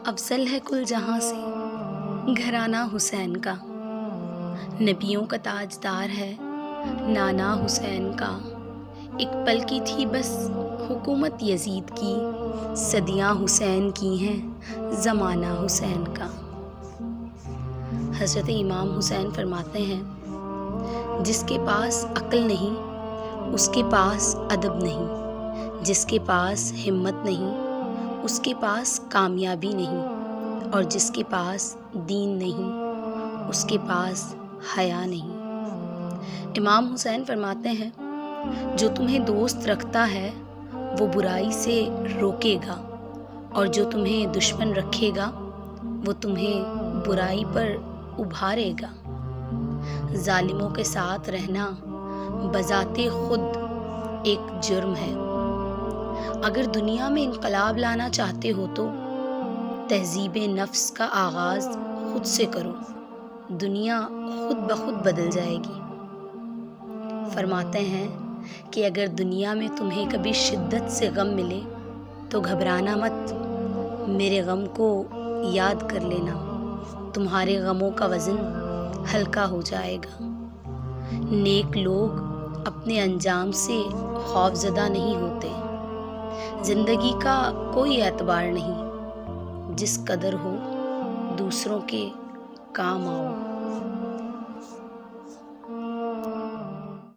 افضل ہے کل جہاں سے گھرانہ حسین کا، نبیوں کا تاجدار ہے نانا حسین کا۔ ایک پل کی تھی بس حکومت یزید کی، صدیاں حسین کی ہیں زمانہ حسین کا۔ حضرت امام حسین فرماتے ہیں، جس کے پاس عقل نہیں اس کے پاس ادب نہیں، جس کے پاس ہمت نہیں اس کے پاس کامیابی نہیں، اور جس کے پاس دین نہیں اس کے پاس حیا نہیں۔ امام حسین فرماتے ہیں، جو تمہیں دوست رکھتا ہے وہ برائی سے روکے گا، اور جو تمہیں دشمن رکھے گا وہ تمہیں برائی پر ابھارے گا۔ ظالموں کے ساتھ رہنا بذات خود ایک جرم ہے۔ اگر دنیا میں انقلاب لانا چاہتے ہو تو تہذیب نفس کا آغاز خود سے کرو، دنیا خود بخود بدل جائے گی۔ فرماتے ہیں کہ اگر دنیا میں تمہیں کبھی شدت سے غم ملے تو گھبرانا مت، میرے غم کو یاد کر لینا، تمہارے غموں کا وزن ہلکا ہو جائے گا۔ نیک لوگ اپنے انجام سے خوفزدہ نہیں ہوتے، زندگی کا کوئی اعتبار نہیں، جس قدر ہو دوسروں کے کام آؤ۔